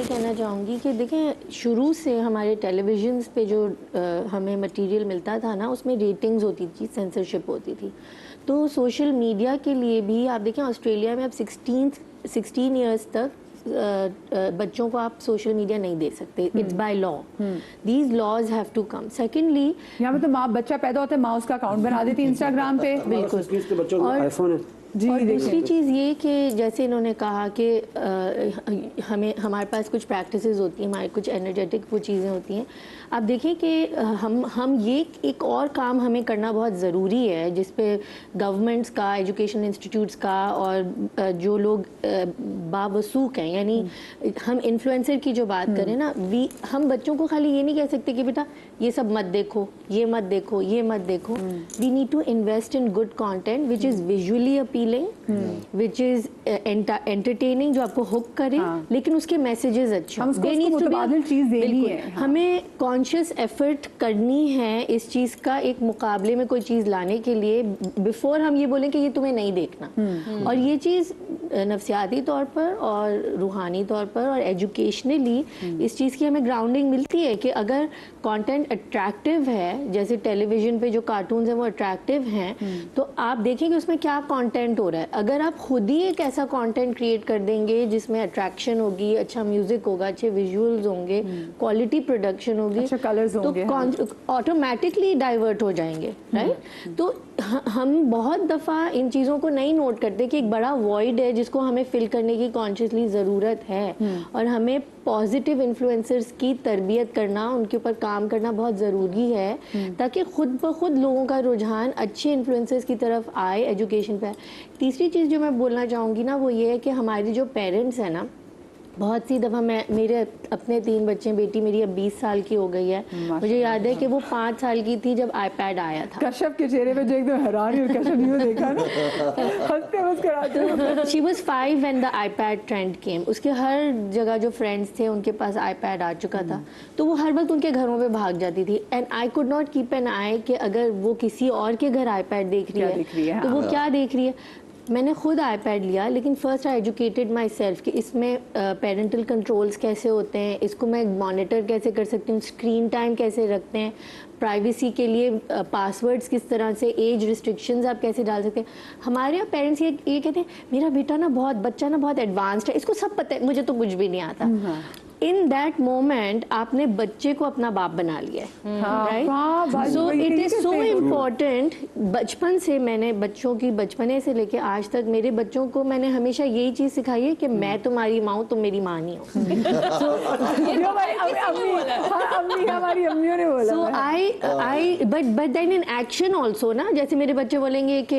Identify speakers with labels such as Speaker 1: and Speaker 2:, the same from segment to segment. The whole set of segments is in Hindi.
Speaker 1: ये कहना चाहूँगी कि देखें, शुरू से हमारे टेलीविज़न्स पे जो हमें मटेरियल मिलता था ना, उसमें रेटिंग्स होती थी, सेंसरशिप होती थी। तो सोशल मीडिया के लिए भी आप देखें, ऑस्ट्रेलिया में अब 16 इयर्स तक बच्चों को आप सोशल मीडिया नहीं दे सकते। It's by law, these laws have to come. Secondly,
Speaker 2: यहाँ पे तो माँ, बच्चा पैदा होता है, माँ उसका अकाउंट बना देती है इंस्टाग्राम पे।
Speaker 1: बिल्कुल।
Speaker 3: और
Speaker 1: और दूसरी चीज़ ये कि जैसे इन्होंने कहा कि हमारे पास कुछ प्रैक्टिसेस होती हैं, हमारे कुछ एनर्जेटिक वो चीज़ें होती हैं। आप देखें कि हम ये एक और काम हमें करना बहुत ज़रूरी है, जिस पे गवर्नमेंट्स का, एजुकेशन इंस्टीट्यूट्स का और जो लोग बावसूख हैं, यानी हम इन्फ्लुएंसर की जो बात करें ना, हम बच्चों को खाली ये नहीं कह सकते कि बेटा ये सब मत देखो, ये मत देखो, ये मत देखो। We need to invest in good content which is visually appealing, which is entertaining, जो आपको हुक करे, लेकिन उसके मैसेजेस अच्छे हों। हमें कॉन्शियस एफर्ट करनी है इस चीज़ का, एक मुकाबले में कोई चीज़ लाने के लिए, बिफोर हम ये बोलें कि ये तुम्हें नहीं देखना। और ये चीज़ नफ्सियाती तौर पर और रूहानी तौर पर और एजुकेशनली इस चीज़ की हमें ग्राउंडिंग मिलती है कि अगर कंटेंट अट्रैक्टिव है, जैसे टेलीविज़न पे जो कार्टून्स हैं वो अट्रैक्टिव हैं, तो आप देखेंगे उसमें क्या कंटेंट हो रहा है। अगर आप खुद ही एक ऐसा कंटेंट क्रिएट कर देंगे जिसमें अट्रैक्शन होगी, अच्छा म्यूजिक होगा, अच्छे विजुअल्स होंगे, क्वालिटी प्रोडक्शन होगी,
Speaker 2: अच्छा कलर्स होंगे,
Speaker 1: तो ऑटोमेटिकली डाइवर्ट हो जाएंगे, राइट। तो हम बहुत दफ़ा इन चीज़ों को नहीं नोट करते कि एक बड़ा वॉइड है जिसको हमें फिल करने की कॉन्शियसली ज़रूरत है, और हमें पॉजिटिव इन्फ्लुएंसर्स की तरबियत करना, उनके ऊपर काम करना बहुत ज़रूरी है, ताकि खुद ब खुद लोगों का रुझान अच्छे इन्फ्लुएंसर्स की तरफ आए, एजुकेशन पे। तीसरी चीज़ जो मैं बोलना चाहूँगी ना, वो ये है कि हमारे जो पेरेंट्स हैं ना, बहुत सी दफ़ा मेरे अपने 3 बच्चे, बेटी मेरी अब 20 साल की हो गई है, मुझे याद है कि वो 5 साल की थी जब आईपैड आया था।
Speaker 2: कश्यप के चेहरे पे जो एकदम हैरान है, कश्यप न्यू देखा ना, हंसते मुस्कुराते।
Speaker 1: She was 5 when the iPad trend came. उसके हर जगह जो फ्रेंड्स थे उनके पास iPad आ चुका था, तो वो हर वक्त उनके घरों पे भाग जाती थी। And I could not keep an eye कि अगर वो किसी और के घर iPad देख रही है तो वो क्या देख रही है। मैंने खुद iPad लिया, लेकिन first I educated my self कि इसमें पेरेंटल कंट्रोल्स कैसे होते हैं, इसको मैं मॉनिटर कैसे कर सकती हूँ, स्क्रीन टाइम कैसे रखते हैं, प्राइवेसी के लिए पासवर्ड्स किस तरह से, एज रिस्ट्रिक्शंस आप कैसे डाल सकते हैं। हमारे यहाँ पेरेंट्स ये कहते हैं मेरा बेटा ना बच्चा ना बहुत एडवांस्ड है, इसको सब पता है, मुझे तो कुछ भी नहीं आता। इन दैट मोमेंट आपने बच्चे को अपना बाप बना लिया है, right. So it is so important. बचपन से मैंने बच्चों की, बचपने से लेके आज तक मेरे बच्चों को मैंने हमेशा यही चीज सिखाई है कि मैं तुम्हारी माँ हूँ, तुम मेरी माँ नहीं हो। So I but then in action also ना, जैसे मेरे बच्चे बोलेंगे कि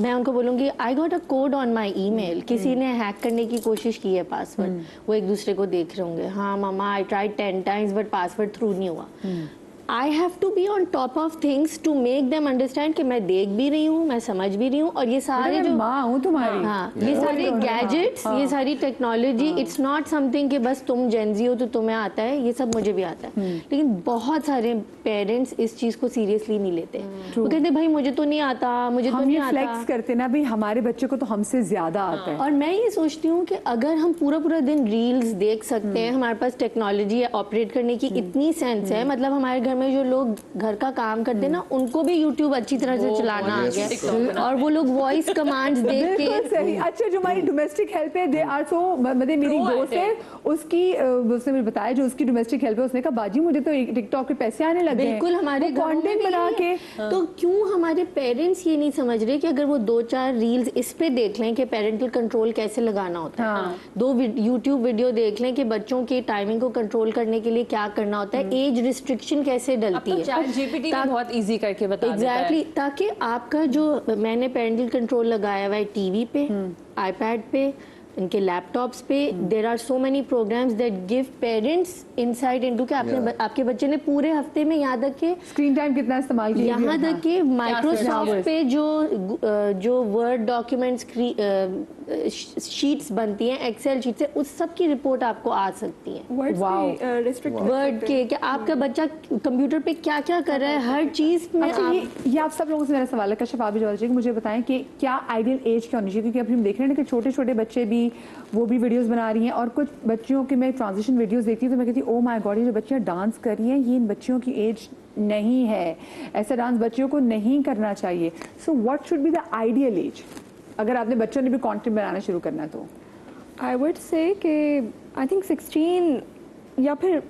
Speaker 1: मैं उनको बोलूँगी I got a code on my email, किसी ने हैक करने की कोशिश की है पासवर्ड, वो एक दूसरे को देख रहे होंगे, हाँ मामा I tried 10 times but password through नहीं हुआ। I have to be on top of things to make them understand कि मैं देख भी रही हूँ, मैं समझ भी रही हूँ, और ये सारे जो
Speaker 2: माँ हूँ तुम्हारी,
Speaker 1: हाँ, ये सारे गैजेट्स, ये सारी टेक्नोलॉजी, इट्स नॉट समथिंग कि बस तुम जेनजी हो तो तुम्हें आता है, ये सब मुझे भी आता है। लेकिन बहुत सारे पेरेंट्स इस चीज को सीरियसली नहीं लेते, वो कहते भाई मुझे तो नहीं आता, मुझे तो नहीं आता।
Speaker 2: फ्लेक्स करते ना भाई, हमारे बच्चे को तो हमसे ज्यादा आता है।
Speaker 1: और मैं ये सोचती हूँ कि अगर हम पूरा दिन रील्स देख सकते हैं, हमारे पास टेक्नोलॉजी ऑपरेट करने की इतनी सेंस है, मतलब हमारे घर में जो लोग घर का काम करते हैं ना, उनको भी यूट्यूब अच्छी तरह से चलाना आ गया, और वो लोग वॉइस कमांड्स देख के।
Speaker 2: अच्छा, जो हमारी डोमेस्टिक हेल्प है, दे आर सो, मतलब मेरी दोस्त है, उसने मुझे बताया, जो उसकी डोमेस्टिक हेल्प है, उसने कहा बाजी मुझे तो टिकटॉक पे पैसे आने लगे।
Speaker 1: बिल्कुल, हमारे
Speaker 2: कंटेंट बना के।
Speaker 1: तो क्यों हमारे पेरेंट्स ये नहीं समझ रहे कि अगर वो 2-4 रील्स इस पे देख लें कि पेरेंटल कंट्रोल कैसे लगाना होता है, 2 यूट्यूब वीडियो देख लें कि बच्चों की टाइमिंग को कंट्रोल करने के लिए क्या करना होता है, एज रिस्ट्रिक्शन कैसे डलती है,
Speaker 4: ChatGPT बहुत इजी करके बता देता है।
Speaker 1: एग्जैक्टली, ताकि आपका जो मैंने पेरेंटल कंट्रोल लगाया हुआ है टीवी पे, आईपैड पे, इनके लैपटॉप्स पे, there are so many programs that give parents insight into कि आपके बच्चे ने पूरे हफ्ते में, यहाँ तक के
Speaker 2: स्क्रीन टाइम कितना इस्तेमाल किया,
Speaker 1: यहाँ तक के माइक्रोसॉफ्ट पे जो वर्ड डॉक्यूमेंट्स शीट्स बनती हैं, एक्सेल शीट से, उस सब की रिपोर्ट आपको आ सकती है। वर्ड के कि आपका बच्चा कंप्यूटर पे क्या क्या कर रहा है, हर चीज में।
Speaker 2: ये आप सब लोगों से मेरा सवाल है, कश्यप आप भी जवाब दीजिए, मुझे बताएं कि क्या आइडियल एज क्या होनी चाहिए, क्योंकि अभी हम देख रहे हैं कि छोटे छोटे बच्चे भी वो भी वीडियोस बना रही हैं, और कुछ बच्चियों के मैं ट्रांजिशन वीडियोस देखती हूँ तो मैं कहती हूँ ओ माय गॉड, ये जो बच्चियाँ डांस कर रही हैं ये इन बच्चियों की एज नहीं है, ऐसा डांस बच्चियों को नहीं करना चाहिए। So what should be the ideal age अगर आपने बच्चों ने भी कंटेंट बनाना शुरू करना है तो?
Speaker 3: आई वुड से कि आई थिंक 16 या फिर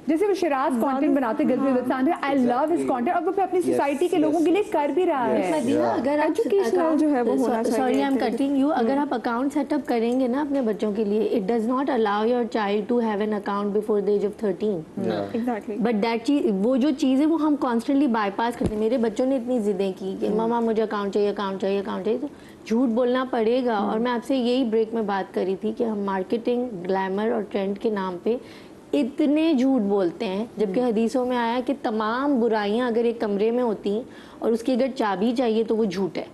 Speaker 2: जैसे वो शिराज कंटेंट बनाते गलती आई लव हिज कंटेंट, और वो अपनी सोसाइटी के लोगों के लिए कर भी रहा है।
Speaker 1: मदीना, अगर आप
Speaker 3: एजुकेशनल जो है वो होना चाहिए।
Speaker 1: Sorry I am cutting you, अगर आप अकाउंट सेटअप करेंगे ना अपने बच्चों के लिए, it does not allow your child to have an account before the age of 13।
Speaker 3: Exactly,
Speaker 1: but that चीज, वो जो चीज़ है वो हम कॉन्स्टेंटली बाईपास करते हैं। मेरे बच्चों ने इतनी जिदें की कि मामा मुझे अकाउंट चाहिए, अकाउंट चाहिए, अकाउंट चाहिए, तो झूठ बोलना पड़ेगा। और मैं आपसे यही ब्रेक में बात करी थी कि हम मार्केटिंग, ग्लैमर और ट्रेंड के नाम पे इतने झूठ बोलते हैं, जबकि हदीसों में आया कि तमाम बुराइयां अगर एक कमरे में होती और उसकी अगर चाबी चाहिए तो वो झूठ है।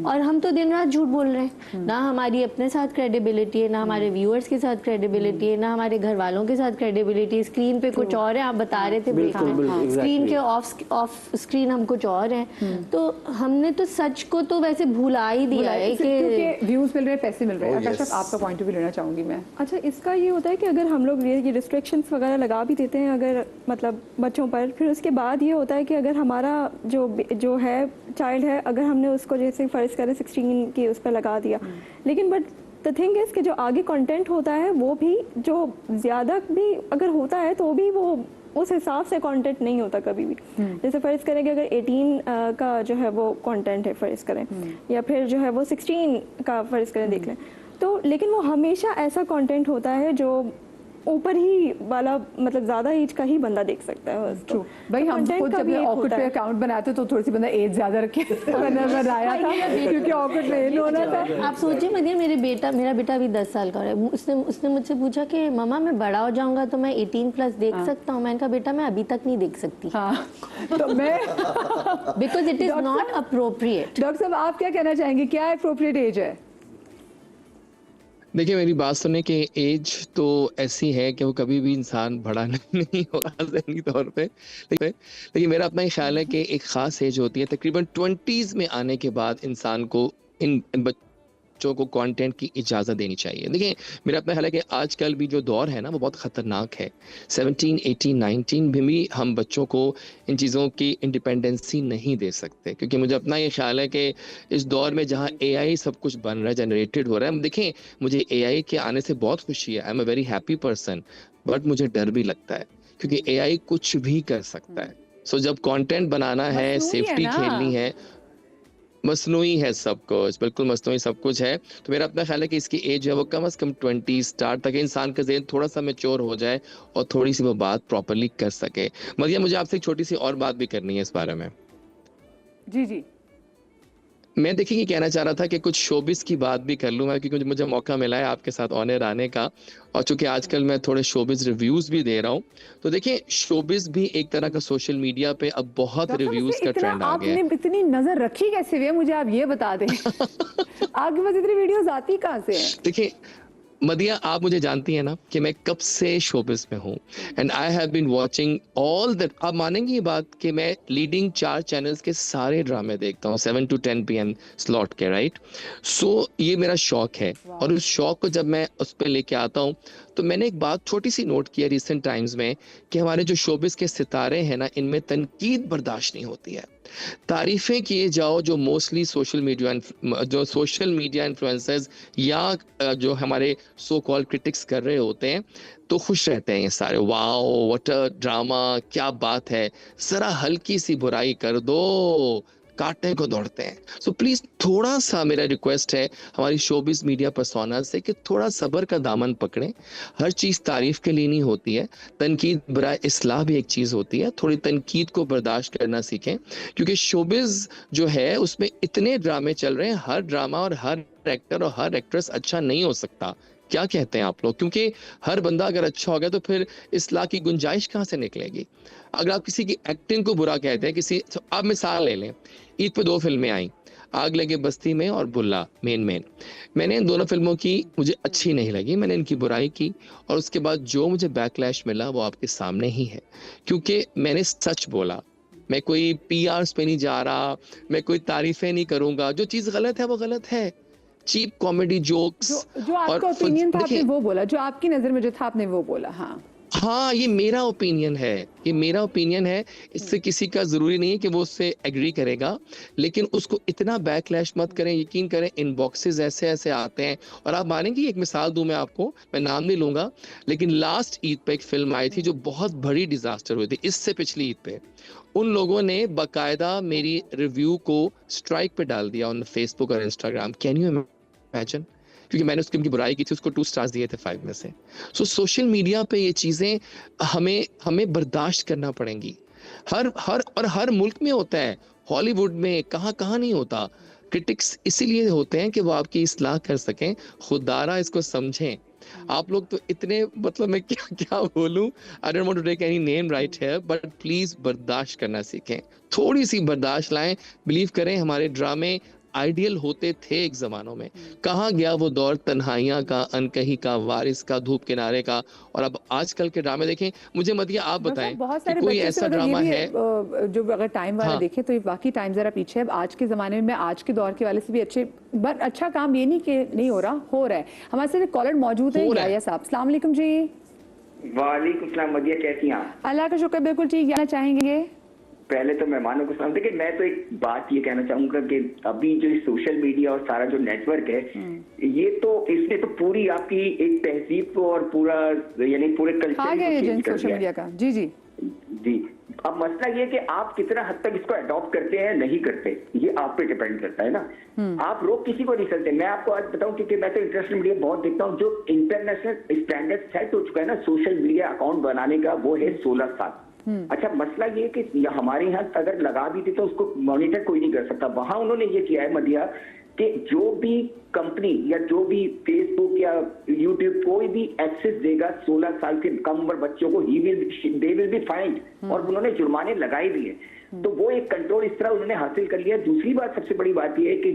Speaker 1: और हम तो दिन रात झूठ बोल रहे हैं, ना हमारी अपने साथ क्रेडिबिलिटी है, ना हमारे व्यूअर्स के साथ क्रेडिबिलिटी है, ना हमारे घर वालों के साथ क्रेडिबिलिटी है। स्क्रीन पे कुछ और है, आप बता रहे थे ब्रेक में, स्क्रीन के ऑफ स्क्रीन हम कुछ और हैं। तो हमने तो सच को तो वैसे भुला ही दिया है कि
Speaker 2: व्यूज मिल रहे हैं, पैसे मिल रहे हैं। आकाश, आपका पॉइंट ऑफ व्यू लेना चाहूंगी मैं।
Speaker 3: अच्छा, इसका ये होता है कि अगर हम लोग ये रिस्ट्रिक्शंस वगैरह लगा भी देते हैं अगर मतलब बच्चों पर, फिर उसके बाद ये होता है कि अगर हमारा जो है चाइल्ड है, अगर हमने उसको जैसे फर्ज करें 16 की उस पर लगा दिया, लेकिन बट द थिंग इज कि जो आगे कंटेंट होता है वो भी जो ज़्यादा भी अगर होता है तो भी वो उस हिसाब से कंटेंट नहीं होता कभी भी। जैसे फर्ज करें कि अगर 18 का जो है वो कंटेंट है फर्ज करें, या फिर जो है वो 16 का फर्ज करें देख लें, तो लेकिन वो हमेशा ऐसा कंटेंट होता है जो ऊपर ही वाला मतलब ज्यादा एज का ही बंदा देख सकता है उसको।
Speaker 2: भाई हम खुद जब ऑकवर्ड पे अकाउंट बनाते तो थोड़ी सी बंदा एज ज्यादा रखे बनाया था क्योंकि ऑकवर्ड में होना था।
Speaker 1: आप सोचिए मदीना, मेरा बेटा अभी 10 साल का है, उसने मुझसे पूछा कि मम्मा मैं बड़ा हो जाऊंगा तो मैं 18+ देख सकता हूँ? मैंने कहा बेटा मैं अभी तक नहीं देख सकती।
Speaker 2: तो मैं
Speaker 1: because it is not appropriate.
Speaker 2: Doctor साहब, आप क्या कहना चाहेंगे, क्या अप्रोप्रिएट एज है?
Speaker 5: देखिए, मेरी बात सुने कि एज तो ऐसी है कि वो कभी भी इंसान बड़ा नहीं होगा ज़हनी तौर पे, लेकिन मेरा अपना ही ख्याल है कि एक ख़ास एज होती है, तकरीबन 20s में आने के बाद इंसान को इन बच्चों को कंटेंट की इजाज़त देनी चाहिए। देखिए, मेरा अपना ख्याल है कि आजकल भी जो दौर है ना वो बहुत ख़तरनाक है। 17, 18, 19 भी हम बच्चों को इन चीज़ों की इंडिपेंडेंसी नहीं दे सकते, क्योंकि मुझे अपना ये ख्याल है कि इस दौर में जहाँ AI सब कुछ बन रहा है, जनरेटेड हो रहा है। देखें, मुझे AI के आने से बहुत खुशी है, I am a very happy person, but मुझे डर भी लगता है क्योंकि AI कुछ भी कर सकता है। सो जब कंटेंट बनाना है, सेफ्टी खेलनी है, मसनूई है सब कुछ, बिल्कुल मसनूई सब कुछ है। तो मेरा अपना ख्याल है कि इसकी एज है वो कम से कम 20 स्टार्ट तक इंसान का ज़हन थोड़ा सा मैच्योर हो जाए और थोड़ी सी वो बात प्रॉपर्ली कर सके। मरियम, मुझे आपसे एक छोटी सी और बात भी करनी है इस बारे में।
Speaker 2: जी।
Speaker 5: मैं देखिए कहना चाह रहा था कि कुछ शोबिस की बात भी कर लूँ मैं, क्योंकि मुझे मौका मिला है आपके साथ ऑन एयर आने का, और चूंकि आजकल मैं थोड़े शोबिस रिव्यूज भी दे रहा हूँ, तो देखिए शोबिस भी एक तरह का सोशल मीडिया पे अब बहुत रिव्यूज का ट्रेंड आ गया है।
Speaker 2: आपने इतनी नजर रखी कैसे हुई, मुझे आप ये बता दें। आपके पास इतनी वीडियोस आती कहाँ से हैं?
Speaker 5: देखिए मदिया, आप मुझे जानती हैं ना कि मैं कब से शोबिस में हूँ, and I have been watching all that. आप मानेंगे ये बात कि मैं लीडिंग 4 चैनल्स के सारे ड्रामे देखता हूँ 7 to 10 PM स्लॉट के, राइट। सो ये मेरा शौक है, और उस शौक को जब मैं उस पर लेके आता हूँ तो मैंने एक बात छोटी सी नोट की है रिसेंट टाइम्स में कि हमारे जो शोबिस के सितारे हैं ना, इनमें तनकीद बर्दाश्त नहीं होती है। तारीफें किए जाओ जो मोस्टली सोशल मीडिया इन्फ्लुएंसर्स या जो हमारे सो कॉल क्रिटिक्स कर रहे होते हैं, तो खुश रहते हैं ये सारे, वाओ व्हाट अ ड्रामा, क्या बात है। जरा हल्की सी बुराई कर दो, काटने को दौड़ते हैं। सो प्लीज थोड़ा सा मेरा रिक्वेस्ट है हमारी शोबिस मीडिया पर्सोना से कि थोड़ा सब्र का दामन पकड़ें। हर चीज तारीफ के लिए नहीं होती है, तनकीद बराए इस्लाह भी एक चीज होती है। थोड़ी तनकीद को बर्दाश्त करना सीखें, क्योंकि शोबिस जो है उसमें इतने ड्रामे चल रहे हैं, हर ड्रामा और हर एक्टर और हर एक्ट्रेस अच्छा नहीं हो सकता। क्या कहते हैं आप लोग? क्योंकि हर बंदा अगर अच्छा हो गया तो फिर इस्लाह की गुंजाइश कहाँ से निकलेगी? अगर आप किसी की एक्टिंग को बुरा कहते हैं, आप मिसाल ले लें, ईद पे 2 फिल्में आई, आग लगे बस्ती में और बुल्ला मेन। मैंने इन दोनों फिल्मों की मुझे अच्छी नहीं लगी, मैंने इनकी बुराई की, और उसके बाद जो मुझे बैकलैश मिला वो आपके सामने ही है, क्योंकि मैंने सच बोला। मैं कोई PRs पे नहीं जा रहा, मैं कोई तारीफें नहीं करूंगा। जो चीज़ गलत है वो गलत है, चीप कॉमेडी जोक्स।
Speaker 2: जो आपका ओपिनियन था आपने वो बोला, जो आपकी नजर में जो था आपने वो बोला।
Speaker 5: हाँ, ये मेरा ओपिनियन है, ये मेरा ओपिनियन है। इससे किसी का जरूरी नहीं है कि वो उससे एग्री करेगा, लेकिन उसको इतना बैकलैश मत करें। यकीन करें, इनबॉक्सेस ऐसे ऐसे आते हैं, और आप मानेंगे, एक मिसाल दूं मैं आपको, मैं नाम नहीं लूंगा, लेकिन लास्ट ईद पे एक फिल्म आई थी जो बहुत बड़ी डिजास्टर हुई थी, इससे पिछली ईद पे उन लोगों ने बाकायदा मेरी रिव्यू को स्ट्राइक पे डाल दिया ऑन फेसबुक और इंस्टाग्राम। Can you imagine? क्योंकि मैंने उसकी उनकी बुराई की थी, उसको 2 स्टार्स दिए थे 5 में से। सो सोशल मीडिया पे ये चीजें हमें बर्दाश्त करना पड़ेंगी। हर मुल्क में होता है, हॉलीवुड में कहाँ नहीं होता। क्रिटिक्स इसीलिए होते हैं कि वो आपकी इस्लाह कर सकें। खुदारा इसको समझें। आप लोग तो इतने, मतलब मैं क्या बोलूं, I don't want to take any name right here, but please बर्दाश्त करना सीखें, थोड़ी सी बर्दाश्त लाएं। बिलीव करें, हमारे ड्रामे आइडियल होते थे एक जमानों में। कहाँ गया वो दौर तन्हाइयां का, अनकही का, वारिस का, धूप किनारे का, और अब आजकल के ड्रामे देखें। मुझे मदिया आप बताएं कि कोई ऐसा ड्रामा है
Speaker 2: जो अगर टाइम वाला देखें तो बाकी टाइम जरा पीछे है। आज के जमाने में, आज के दौर के वाले से भी अच्छा काम, ये नहीं कि नहीं हो रहा है। हमारे साथ एक कॉलर मौजूद है, याया साहब। अस्सलाम वालेकुम जी।
Speaker 6: वालेकुम सलाम। मदिया कैसी हैं?
Speaker 2: अल्लाह का शुक्र, बिल्कुल ठीक। कहना चाहेंगे?
Speaker 6: पहले तो मेहमानों को सलाम। देखिए, मैं तो एक बात ये कहना चाहूंगा कि अभी जो सोशल मीडिया और सारा जो नेटवर्क है, ये तो इसने तो पूरी आपकी एक तहजीब को और पूरा, यानी पूरे कल्चर
Speaker 2: सोशल मीडिया का। जी जी
Speaker 6: जी। अब मसला ये कि आप कितना हद तक इसको अडॉप्ट करते हैं, नहीं करते, ये आप पे डिपेंड करता है ना। आप रोक किसी को नहीं सकते। मैं आपको आज बताऊं, क्योंकि मैं तो इंटरनेशनल मीडिया बहुत देखता हूँ। जो इंटरनेशनल स्टैंडर्ड सेट हो चुका है ना सोशल मीडिया अकाउंट बनाने का, वो है 16 साल। अच्छा, मसला ये कि हमारे यहाँ अगर लगा भी थे तो उसको मॉनिटर कोई नहीं कर सकता। वहां उन्होंने ये किया है मदिया कि जो भी कंपनी या जो भी फेसबुक या यूट्यूब कोई भी एक्सेस देगा 16 साल के कम उम्र बच्चों को, दे विल बी फाइंड, और उन्होंने जुर्माने लगाए भी हैं। तो वो एक कंट्रोल इस तरह उन्होंने हासिल कर लिया। दूसरी बात, सबसे बड़ी बात यह है कि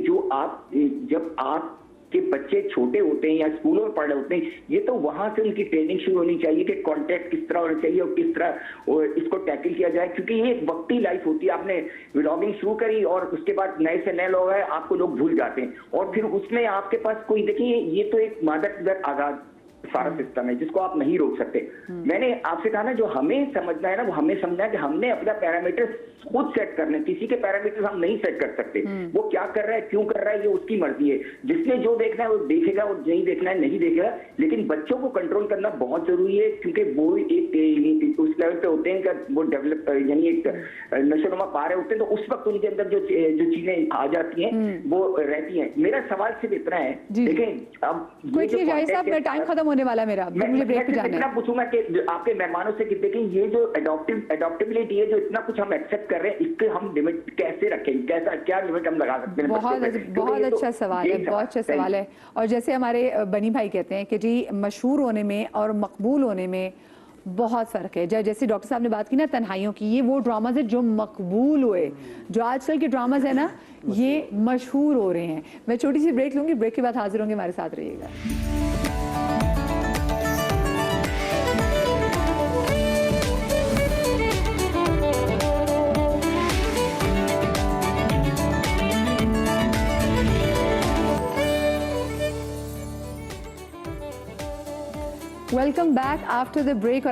Speaker 6: जब आप के बच्चे छोटे होते हैं या स्कूलों में पढ़ रहे होते हैं, ये तो वहां से उनकी ट्रेनिंग शुरू होनी चाहिए कि कॉन्टेक्ट किस तरह होना चाहिए और किस तरह इसको टैकल किया जाए। क्योंकि ये एक वक्ती लाइफ होती है। आपने व्लॉगिंग शुरू करी और उसके बाद नए से नए लोग आए, आपको लोग भूल जाते हैं, और फिर उसमें आपके पास कोई, देखिए ये तो एक मादक आजाद सारा सिस्टम है जिसको आप नहीं रोक सकते। मैंने आपसे कहा ना, जो हमें समझना है ना, वो हमें समझना है कि हमने अपना पैरामीटर खुद सेट करने, किसी के पैरामीटर हम नहीं सेट कर सकते। वो क्या कर रहा है, क्यों कर रहा है, ये उसकी मर्जी है। जिसने जो देखना है वो देखेगा, वो नहीं देखना है नहीं देखेगा। लेकिन बच्चों को कंट्रोल करना बहुत जरूरी है, क्योंकि वो एक उस लेवल पे होते हैं कि वो डेवलप, यानी एक नशोनुमा पा रहे होते हैं, तो उस वक्त उनके अंदर जो चीजें आ जाती हैं वो रहती हैं। मेरा सवाल सिर्फ इतना है, देखें अब
Speaker 2: टाइम खत्म होने वाला मेरा, मुझे ब्रेक पे जाना है।
Speaker 6: पूछूंगा कि आपके मेहमानों से कि देखें, ये जो एडॉप्टेबिलिटी है, जो इतना कुछ हम एक्सेप्ट कर रहे हैं, इसके हम लिमिट कैसे रखें, क्या लिमिट हम लगा सकते हैं?
Speaker 2: बहुत अच्छा सवाल है, बहुत अच्छा सवाल है। और जैसे हमारे बनी भाई कहते हैं कि जी मशहूर होने में और मकबूल होने में बहुत फ़र्क है। जैसे डॉक्टर साहब ने बात की ना तन्हाइयों की, ये वो ड्रामाज है जो मकबूल हुए। जो आजकल के ड्रामाज है ना, ये मशहूर हो रहे हैं। मैं छोटी सी ब्रेक लूंगी, ब्रेक के बाद हाजिर होंगे, हमारे साथ रहिएगा। Welcome back after the break. और